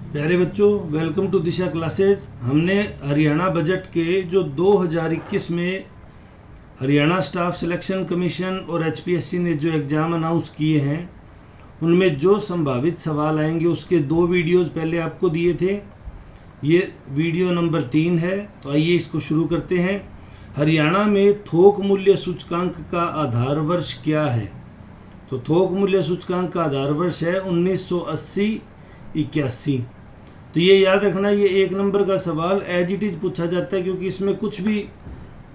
प्यारे बच्चों, welcome to Disha classes. हमने हरियाणा बजट के जो 2021 में हरियाणा स्टाफ सिलेक्शन कमीशन और एचपीएससी ने जो एग्ज़ाम अनाउंस किए हैं उनमें जो संभावित सवाल आएंगे उसके 2 वीडियोज़ पहले आपको दिए थे। ये वीडियो नंबर 3 है, तो आइए इसको शुरू करते हैं। हरियाणा में थोक मूल्य सूचकांक का आधार वर्ष क्या है? तो थोक मूल्य सूचकांक का आधार वर्ष है 1980-81। तो ये याद रखना, ये 1 नंबर का सवाल एज इट इज पूछा जाता है क्योंकि इसमें कुछ भी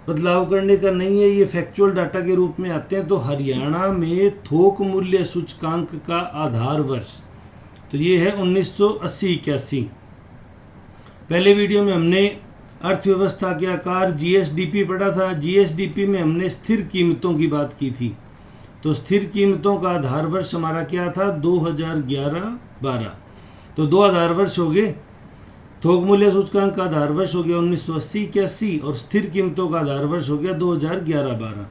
बदलाव करने का नहीं है, ये फैक्चुअल डाटा के रूप में आते हैं। तो हरियाणा में थोक मूल्य सूचकांक का आधार वर्ष तो ये है 1980-81। पहले वीडियो में हमने अर्थव्यवस्था के आकार जीएसडीपी पढ़ा था। जीएसडीपी में हमने स्थिर कीमतों की बात की थी। तो स्थिर कीमतों का आधार वर्ष हमारा क्या था? 2011-12। तो 2 आधार वर्ष हो गए। थोक मूल्य सूचकांक का आधार वर्ष हो गया 1980-81 और स्थिर कीमतों का आधार वर्ष हो गया 2011-12।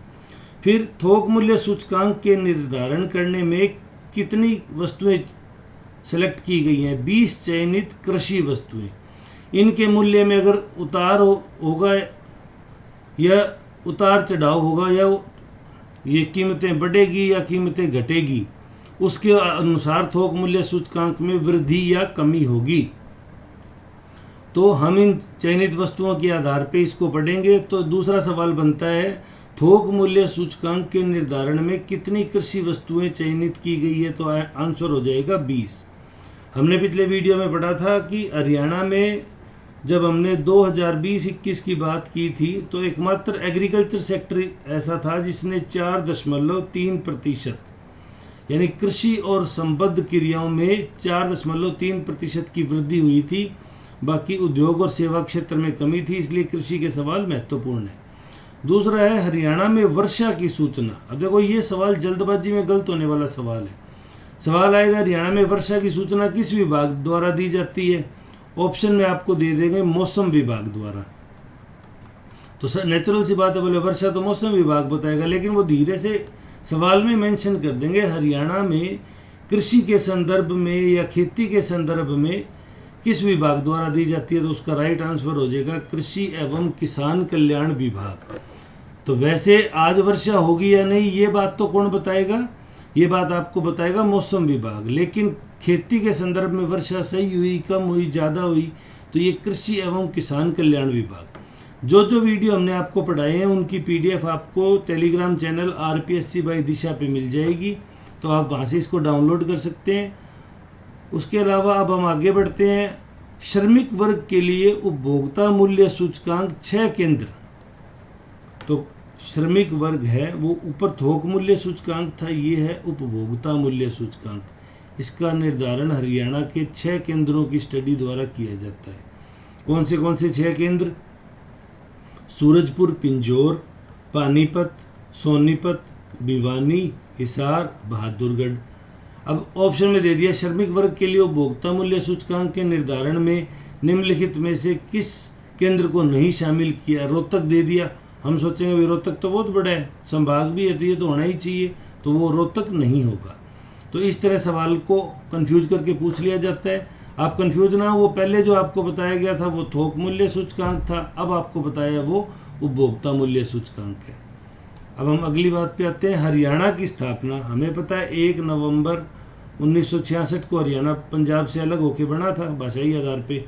फिर थोक मूल्य सूचकांक के निर्धारण करने में कितनी वस्तुएं सेलेक्ट की गई हैं? 20 चयनित कृषि वस्तुएं। इनके मूल्य में अगर उतार होगा या उतार चढ़ाव होगा या ये कीमतें बढ़ेगी या कीमतें घटेगी, उसके अनुसार थोक मूल्य सूचकांक में वृद्धि या कमी होगी। तो हम इन चयनित वस्तुओं के आधार पे इसको पढ़ेंगे। तो दूसरा सवाल बनता है, थोक मूल्य सूचकांक के निर्धारण में कितनी कृषि वस्तुएं चयनित की गई है? तो आंसर हो जाएगा 20। हमने पिछले वीडियो में पढ़ा था कि हरियाणा में जब हमने 2020-21 की बात की थी तो एकमात्र एग्रीकल्चर सेक्टर ऐसा था जिसने 4.3% यानी कृषि और संबद्ध क्रियाओं में 4.3% की वृद्धि हुई थी। बाकी उद्योग और सेवा क्षेत्र में कमी थी, इसलिए कृषि के सवाल महत्वपूर्ण है। दूसरा है हरियाणा में वर्षा की सूचना। अब देखो, ये सवाल जल्दबाजी में गलत होने वाला सवाल है। सवाल आएगा हरियाणा में वर्षा की सूचना किस विभाग द्वारा दी जाती है? ऑप्शन में आपको दे देंगे मौसम विभाग द्वारा। तो सर नेचुरल सी बात है, बोले वर्षा तो मौसम विभाग बताएगा, लेकिन वो धीरे से सवाल में मेंशन कर देंगे हरियाणा में कृषि के संदर्भ में या खेती के संदर्भ में किस विभाग द्वारा दी जाती है। तो उसका राइट आंसर हो जाएगा कृषि एवं किसान कल्याण विभाग। तो वैसे आज वर्षा होगी या नहीं ये बात तो कौन बताएगा? ये बात आपको बताएगा मौसम विभाग। लेकिन खेती के संदर्भ में वर्षा सही हुई, कम हुई, ज़्यादा हुई, तो ये कृषि एवं किसान कल्याण विभाग। जो जो वीडियो हमने आपको पढ़ाए हैं उनकी पीडीएफ आपको टेलीग्राम चैनल आरपीएससी बाय दिशा पे मिल जाएगी, तो आप वहाँ से इसको डाउनलोड कर सकते हैं। उसके अलावा अब हम आगे बढ़ते हैं। श्रमिक वर्ग के लिए उपभोक्ता मूल्य सूचकांक 6 केंद्र। तो श्रमिक वर्ग है वो ऊपर थोक मूल्य सूचकांक था, ये है उपभोक्ता मूल्य सूचकांक। इसका निर्धारण हरियाणा के 6 केंद्रों की स्टडी द्वारा किया जाता है। कौन से 6 केंद्र? सूरजपुर, पिंजौर, पानीपत, सोनीपत, भिवानी, हिसार, बहादुरगढ़। अब ऑप्शन में दे दिया श्रमिक वर्ग के लिए उपभोक्ता मूल्य सूचकांक के निर्धारण में निम्नलिखित में से किस केंद्र को नहीं शामिल किया? रोहतक दे दिया। हम सोचेंगे भाई रोहतक तो बहुत बड़ा है, संभाग भी है, तो ये तो होना ही चाहिए, तो वो रोहतक नहीं होगा। तो इस तरह सवाल को कंफ्यूज करके पूछ लिया जाता है। आप कंफ्यूज ना हो, वो पहले जो आपको बताया गया था वो थोक मूल्य सूचकांक था, अब आपको बताया वो उपभोक्ता मूल्य सूचकांक है। अब हम अगली बात पे आते हैं। हरियाणा की स्थापना हमें पता है 1 नवंबर 1966 को हरियाणा पंजाब से अलग होकर बना था भाषाई आधार पे।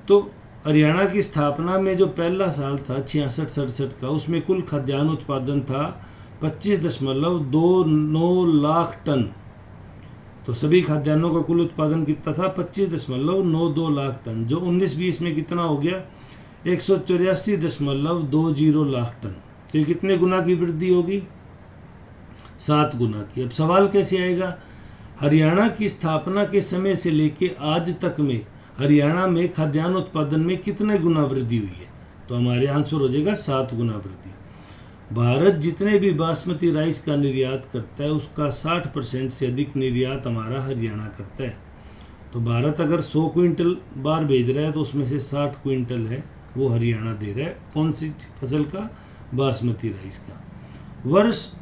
तो हरियाणा की स्थापना में जो पहला साल था 66-67 का, उसमें कुल खाद्यान्न उत्पादन था 25.29 लाख टन। तो सभी खाद्यान्नों का कुल उत्पादन कितना था? 25.92 लाख टन, जो 19-20 में कितना हो गया? 184.20 लाख टन। तो ये कितने गुना की वृद्धि होगी? 7 गुना की। अब सवाल कैसे आएगा? हरियाणा की स्थापना के समय से लेके आज तक में हरियाणा में खाद्यान्न उत्पादन में कितने गुना वृद्धि हुई है? तो हमारे आंसर हो जाएगा 7 गुना वृद्धि। भारत जितने भी बासमती राइस का निर्यात करता है उसका 60% से अधिक निर्यात हमारा हरियाणा करता है। तो भारत अगर 100 क्विंटल बार भेज रहा है तो उसमें से 60 क्विंटल है वो हरियाणा दे रहा है। कौन सी फसल का? बासमती राइस का। वर्ष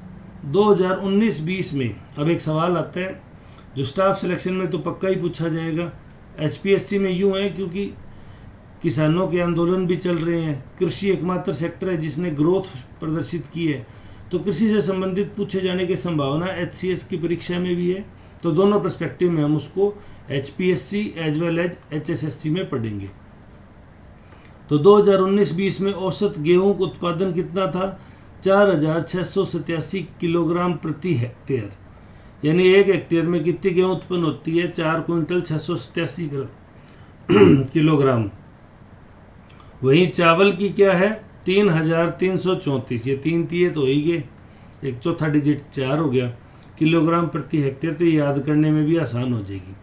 2019-20 में अब एक सवाल आता है जो स्टाफ सिलेक्शन में तो पक्का ही पूछा जाएगा, HPSC में यूं है क्योंकि किसानों के आंदोलन भी चल रहे हैं, कृषि एकमात्र सेक्टर है जिसने ग्रोथ प्रदर्शित की है, तो कृषि से संबंधित पूछे जाने की संभावना HCS की परीक्षा में भी है। तो दोनों पर्सपेक्टिव में हम उसको HPSC as well as HSSC में पढ़ेंगे। तो 2019-20 में औसत गेहूं का उत्पादन कितना था? 4,687 किलोग्राम प्रति हेक्टेयर, यानी एक हेक्टेयर में कितनी गेहूं उत्पन्न होती है? 4 क्विंटल 687 किलोग्राम। वहीं चावल की क्या है? 3,334, ये 3 तिये तो हो ही गए, एक चौथा डिजिट 4 हो गया, किलोग्राम प्रति हेक्टेयर। तो ये याद करने में भी आसान हो जाएगी।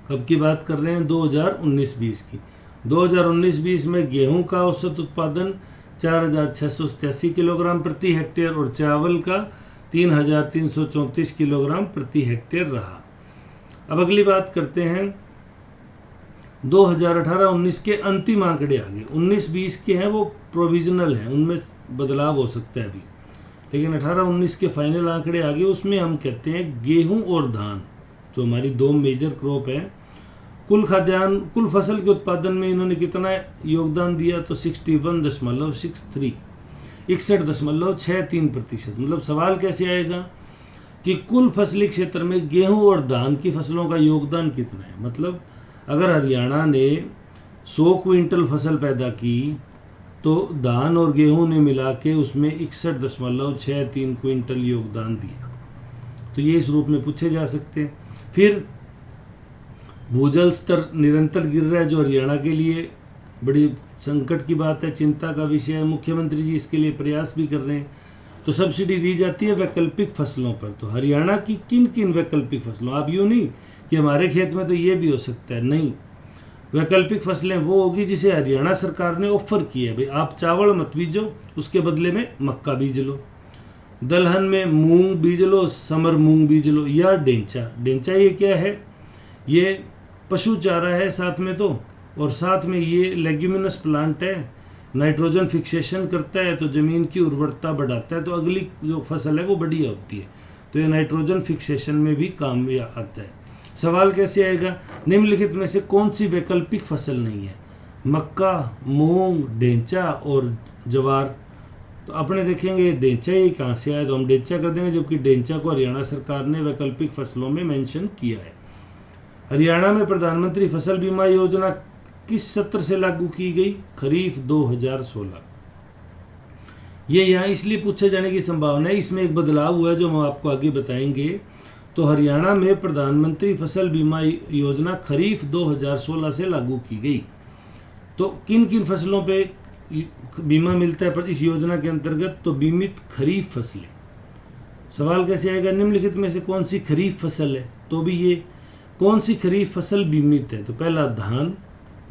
कब की बात कर रहे हैं? 2019-20 की। 2019-20 में गेहूं का औसत उत्पादन 4,687 किलोग्राम प्रति हेक्टेयर और चावल का 3,334 किलोग्राम प्रति हेक्टेयर रहा। अब अगली बात करते हैं 2018-19 के अंतिम आंकड़े आ गए। 19-20 के हैं वो प्रोविजनल हैं, उनमें बदलाव हो सकता है अभी, लेकिन 18-19 के फाइनल आंकड़े आ गए। उसमें हम कहते हैं गेहूं और धान जो हमारी 2 मेजर क्रॉप है, कुल खाद्यान्न कुल फसल के उत्पादन में इन्होंने कितना योगदान दिया? तो 61.63 61.63%। मतलब सवाल कैसे आएगा कि कुल फसली क्षेत्र में गेहूं और धान की फसलों का योगदान कितना है। मतलब अगर हरियाणा ने 100 क्विंटल फसल पैदा की तो धान और गेहूं ने मिला के उसमें 61.63 क्विंटल योगदान दिया। तो ये इस रूप में पूछे जा सकते हैं। फिर भूजल स्तर निरंतर गिर रहा है, जो हरियाणा के लिए बड़ी संकट की बात है, चिंता का विषय है। मुख्यमंत्री जी इसके लिए प्रयास भी कर रहे हैं। तो सब्सिडी दी जाती है वैकल्पिक फसलों पर। तो हरियाणा की किन किन वैकल्पिक फसलों, आप यूँ नहीं कि हमारे खेत में तो ये भी हो सकता है, नहीं, वैकल्पिक फसलें वो होगी जिसे हरियाणा सरकार ने ऑफर की है। भाई आप चावल मत बीजो, उसके बदले में मक्का बीज लो, दलहन में मूंग बीज लो, समर मूंग बीज लो, या डेंचा। डेंचा ये क्या है? ये पशु चारा है साथ में, तो और साथ में ये लेग्यूमिनस प्लांट है, नाइट्रोजन फिक्सेशन करता है तो ज़मीन की उर्वरता बढ़ाता है, तो अगली जो फसल है वो बढ़िया होती है। तो ये नाइट्रोजन फिक्सेशन में भी काम में आता है। सवाल कैसे आएगा? निम्नलिखित में से कौन सी वैकल्पिक फसल नहीं है? मक्का, मूंग, डेंचा और जवार। तो अपने देखेंगे डेंचा ये कहाँ से आया, तो हम डेंचा कर देंगे, जबकि डेंचा को हरियाणा सरकार ने वैकल्पिक फसलों में मेंशन किया है। हरियाणा में प्रधानमंत्री फसल बीमा योजना किस सत्र से लागू की गई? खरीफ 2016। ये यहाँ इसलिए पूछे जाने की संभावना है, इसमें एक बदलाव हुआ है जो हम आपको आगे बताएंगे। तो हरियाणा में प्रधानमंत्री फसल बीमा योजना खरीफ 2016 से लागू की गई। तो किन किन फसलों पे बीमा मिलता है पर इस योजना के अंतर्गत? तो बीमित खरीफ फसलें। सवाल कैसे आएगा? निम्नलिखित में से कौन सी खरीफ फसल है? तो भी ये कौन सी खरीफ फसल बीमित है? तो पहला धान,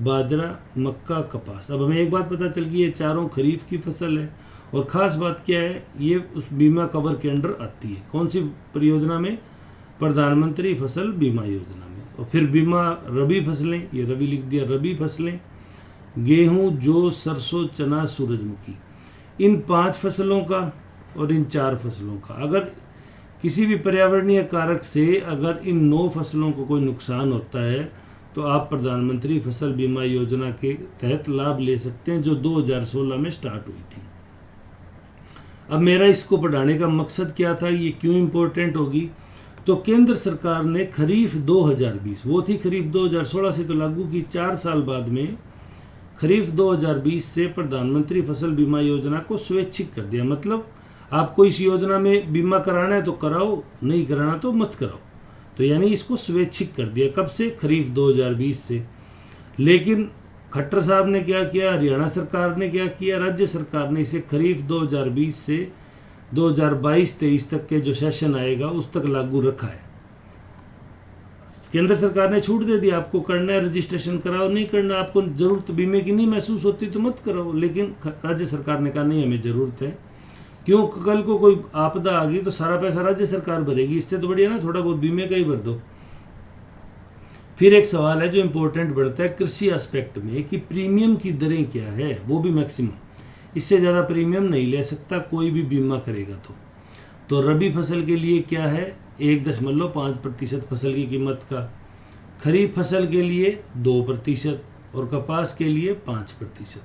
बाजरा, मक्का, कपास। अब हमें एक बात पता चल गई, ये चारों खरीफ की फसल है। और ख़ास बात क्या है, ये उस बीमा कवर के अंडर आती है। कौन सी परियोजना में? प्रधानमंत्री फसल बीमा योजना में। और फिर बीमा रबी फसलें, ये रबी लिख दिया, रबी फसलें, गेहूं, जौ, सरसों, चना, सूरजमुखी। इन 5 फसलों का और इन 4 फसलों का, अगर किसी भी पर्यावरणीय कारक से अगर इन 9 फसलों को कोई नुकसान होता है तो आप प्रधानमंत्री फसल बीमा योजना के तहत लाभ ले सकते हैं, जो 2016 में स्टार्ट हुई थी। अब मेरा इसको पढ़ाने का मकसद क्या था, ये क्यों इम्पोर्टेंट होगी? तो केंद्र सरकार ने खरीफ 2020, वो थी खरीफ 2016 से तो लागू की, 4 साल बाद में खरीफ 2020 से प्रधानमंत्री फसल बीमा योजना को स्वैच्छिक कर दिया। मतलब आपको इस योजना में बीमा कराना है तो कराओ, नहीं कराना तो मत कराओ। तो यानी इसको स्वैच्छिक कर दिया। कब से? खरीफ 2020 से। लेकिन खट्टर साहब ने क्या किया, हरियाणा सरकार ने क्या किया, राज्य सरकार ने इसे खरीफ 2020 से 2022-23 तक के जो सेशन आएगा उस तक लागू रखा है। केंद्र सरकार ने छूट दे दी, आपको करना है रजिस्ट्रेशन कराओ, नहीं करना, आपको जरूरत बीमे की नहीं महसूस होती तो मत कराओ। लेकिन राज्य सरकार ने कहा नहीं, हमें ज़रूरत है। क्यों? कल को कोई आपदा आ गई तो सारा पैसा राज्य सरकार भरेगी, इससे तो बढ़िया ना थोड़ा बहुत बीमे का ही भर दो। फिर एक सवाल है जो इम्पोर्टेंट बढ़ता है कृषि एस्पेक्ट में कि प्रीमियम की दरें क्या है, वो भी मैक्सिमम, इससे ज़्यादा प्रीमियम नहीं ले सकता कोई भी बीमा करेगा। तो रबी फसल के लिए क्या है? 1.5% फसल की कीमत का खरीफ फसल के लिए 2% और कपास के लिए 5%।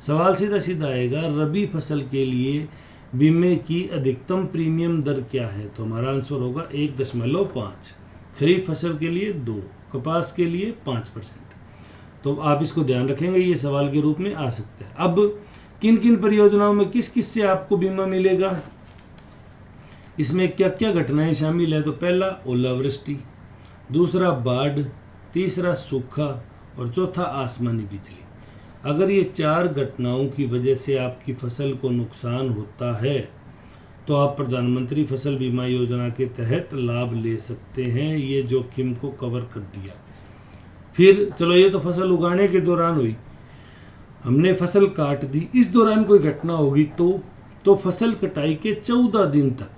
सवाल सीधा सीधा आएगा, रबी फसल के लिए बीमे की अधिकतम प्रीमियम दर क्या है? तो हमारा आंसर होगा 1.5। खरीफ फसल के लिए 2, कपास के लिए 5%। तो आप इसको ध्यान रखेंगे, ये सवाल के रूप में आ सकता है। अब किन किन परियोजनाओं में किस किस से आपको बीमा मिलेगा, इसमें क्या क्या घटनाएं शामिल है? तो पहला ओलावृष्टि, दूसरा बाढ़, तीसरा सूखा और चौथा आसमानी बिजली। अगर ये 4 घटनाओं की वजह से आपकी फसल को नुकसान होता है तो आप प्रधानमंत्री फसल बीमा योजना के तहत लाभ ले सकते हैं। ये जोखिम को कवर कर दिया। फिर चलो, ये तो फसल उगाने के दौरान हुई, हमने फसल काट दी, इस दौरान कोई घटना होगी तो फसल कटाई के 14 दिन तक,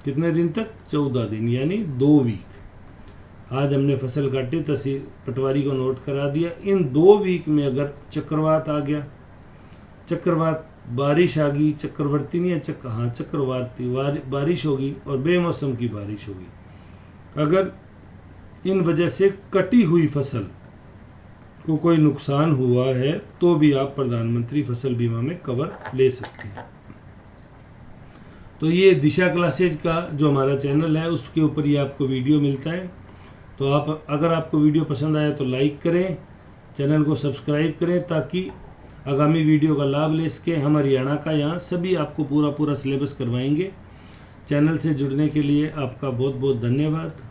कितने दिन तक? 14 दिन, यानी 2 वीक। आज हमने फसल काटी, तहसील पटवारी को नोट करा दिया, इन 2 वीक में अगर चक्रवात आ गया, चक्रवात बारिश आ गई, चक्रवर्ती नहीं है, चक्रवाती बारिश होगी और बेमौसम की बारिश होगी, अगर इन वजह से कटी हुई फसल को कोई नुकसान हुआ है तो भी आप प्रधानमंत्री फसल बीमा में कवर ले सकते हैं। तो ये दिशा क्लासेज का जो हमारा चैनल है उसके ऊपर ये आपको वीडियो मिलता है। तो आप, अगर आपको वीडियो पसंद आया तो लाइक करें, चैनल को सब्सक्राइब करें ताकि आगामी वीडियो का लाभ ले सके। हम हरियाणा का यहाँ सभी आपको पूरा सिलेबस करवाएंगे। चैनल से जुड़ने के लिए आपका बहुत बहुत धन्यवाद।